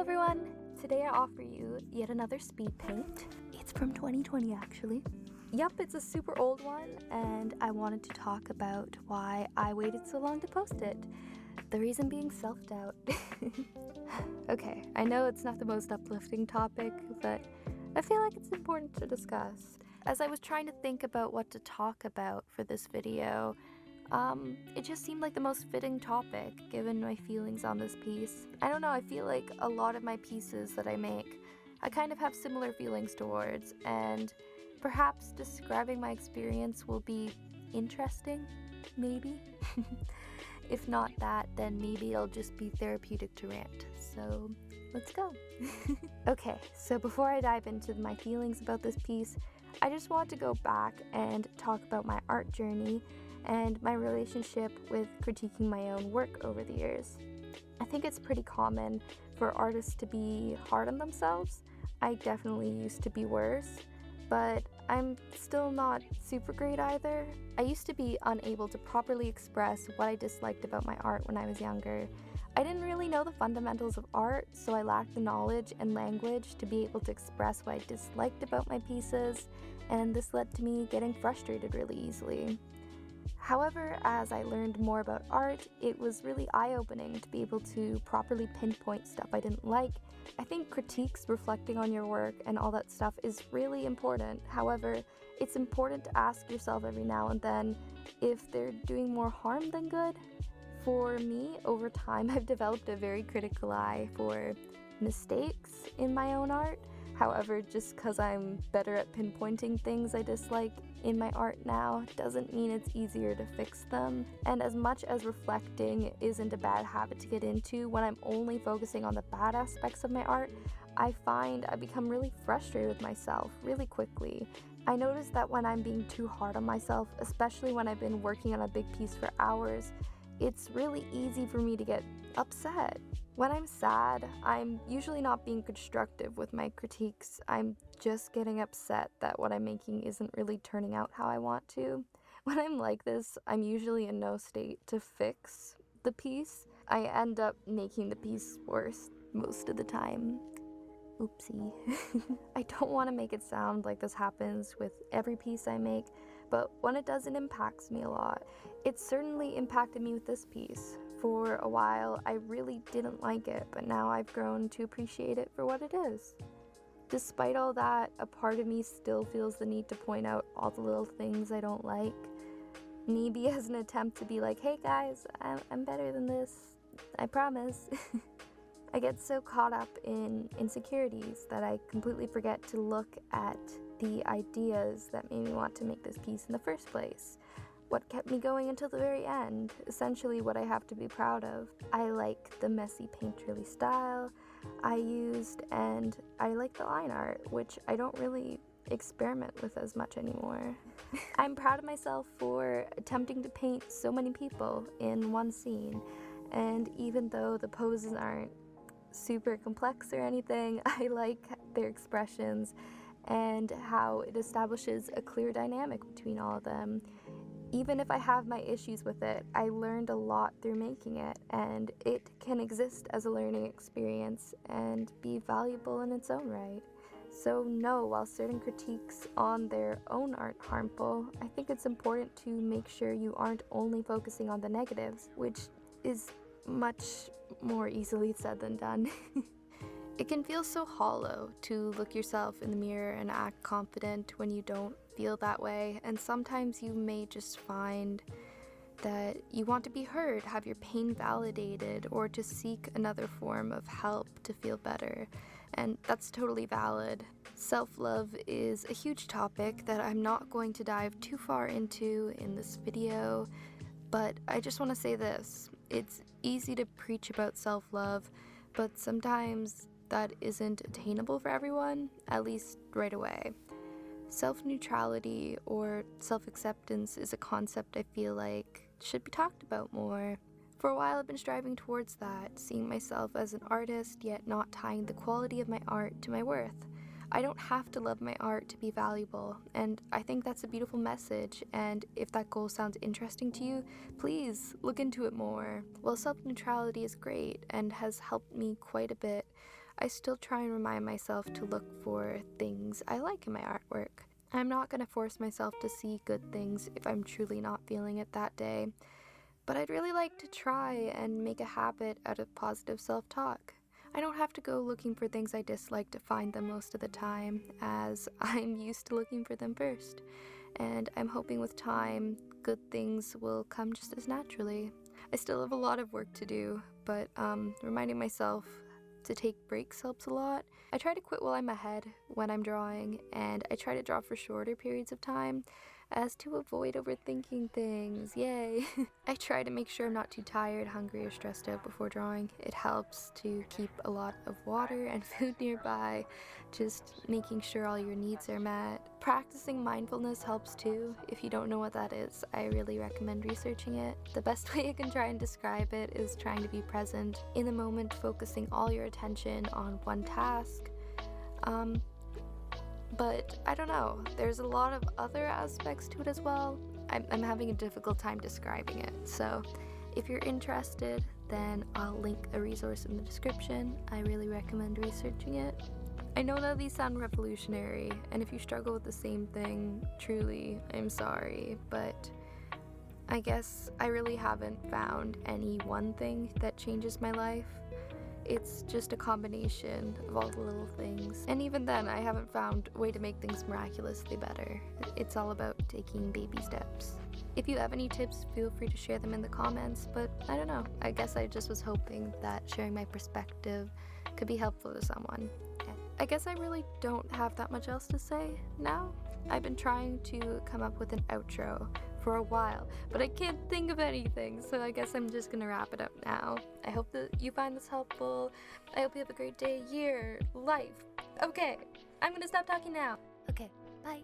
everyone! Today I offer you yet another Speedpaint. It's from 2020 actually. Yup, it's a super old one, and I wanted to talk about why I waited so long to post it. The reason being self-doubt. Okay, I know it's not the most uplifting topic, but I feel like it's important to discuss. As I was trying to think about what to talk about for this video, it just seemed like the most fitting topic given my feelings on this piece. I don't know, I feel like a lot of my pieces that I make, I kind of have similar feelings towards, and perhaps describing my experience will be interesting, maybe? If not that, then maybe it'll just be therapeutic to rant, so let's go. Okay, so before I dive into my feelings about this piece, I just want to go back and talk about my art journey and my relationship with critiquing my own work over the years. I think it's pretty common for artists to be hard on themselves. I definitely used to be worse, but I'm still not super great either. I used to be unable to properly express what I disliked about my art when I was younger. I didn't really know the fundamentals of art, so I lacked the knowledge and language to be able to express what I disliked about my pieces, and this led to me getting frustrated really easily. However, as I learned more about art, it was really eye-opening to be able to properly pinpoint stuff I didn't like. I think critiques, reflecting on your work, and all that stuff is really important. However, it's important to ask yourself every now and then if they're doing more harm than good. For me, over time, I've developed a very critical eye for mistakes in my own art. However, just because I'm better at pinpointing things I dislike in my art now doesn't mean it's easier to fix them. And as much as reflecting isn't a bad habit to get into, when I'm only focusing on the bad aspects of my art, I find I become really frustrated with myself really quickly. I notice that when I'm being too hard on myself, especially when I've been working on a big piece for hours, it's really easy for me to get upset. When I'm sad, I'm usually not being constructive with my critiques. I'm just getting upset that what I'm making isn't really turning out how I want to. When I'm like this, I'm usually in no state to fix the piece. I end up making the piece worse most of the time. Oopsie. I don't want to make it sound like this happens with every piece I make, but when it does, it impacts me a lot. It certainly impacted me with this piece. For a while, I really didn't like it, but now I've grown to appreciate it for what it is. Despite all that, a part of me still feels the need to point out all the little things I don't like. Maybe as an attempt to be like, hey guys, I'm better than this, I promise. I get so caught up in insecurities that I completely forget to look at the ideas that made me want to make this piece in the first place. What kept me going until the very end, essentially what I have to be proud of. I like the messy painterly style I used, and I like the line art, which I don't really experiment with as much anymore. I'm proud of myself for attempting to paint so many people in one scene, and even though the poses aren't super complex or anything, I like their expressions and how it establishes a clear dynamic between all of them. Even if I have my issues with it, I learned a lot through making it, and it can exist as a learning experience and be valuable in its own right. So no, while certain critiques on their own aren't harmful, I think it's important to make sure you aren't only focusing on the negatives, which is much more easily said than done. It can feel so hollow to look yourself in the mirror and act confident when you don't feel that way, and sometimes you may just find that you want to be heard, have your pain validated, or to seek another form of help to feel better, and that's totally valid. Self-love is a huge topic that I'm not going to dive too far into in this video, but I just want to say this. It's easy to preach about self-love, but sometimes that isn't attainable for everyone, at least right away. Self-neutrality or self-acceptance is a concept I feel like should be talked about more. For a while I've been striving towards that, seeing myself as an artist yet not tying the quality of my art to my worth. I don't have to love my art to be valuable, and I think that's a beautiful message, and if that goal sounds interesting to you, please look into it more. While self-neutrality is great and has helped me quite a bit, I still try and remind myself to look for things I like in my artwork. I'm not going to force myself to see good things if I'm truly not feeling it that day, but I'd really like to try and make a habit out of positive self-talk. I don't have to go looking for things I dislike to find them most of the time, as I'm used to looking for them first, and I'm hoping with time, good things will come just as naturally. I still have a lot of work to do, but reminding myself to take breaks helps a lot. I try to quit while I'm ahead when I'm drawing, and I try to draw for shorter periods of time as to avoid overthinking things. Yay! I try to make sure I'm not too tired, hungry, or stressed out before drawing. It helps to keep a lot of water and food nearby, just making sure all your needs are met. Practicing mindfulness helps too. If you don't know what that is, I really recommend researching it. The best way I can try and describe it is trying to be present in the moment, focusing all your attention on one task. But I don't know, there's a lot of other aspects to it as well. I'm having a difficult time describing it, so if you're interested, then I'll link a resource in the description. I really recommend researching it. I know that these sound revolutionary, and if you struggle with the same thing, truly, I'm sorry, but I guess I really haven't found any one thing that changes my life. It's just a combination of all the little things. And even then, I haven't found a way to make things miraculously better. It's all about taking baby steps. If you have any tips, feel free to share them in the comments, but I don't know. I guess I just was hoping that sharing my perspective could be helpful to someone. I guess I really don't have that much else to say now. I've been trying to come up with an outro for a while, but I can't think of anything, so I guess I'm just gonna wrap it up now. I hope that you find this helpful. I hope you have a great day, year, life. Okay, I'm gonna stop talking now. Okay, bye.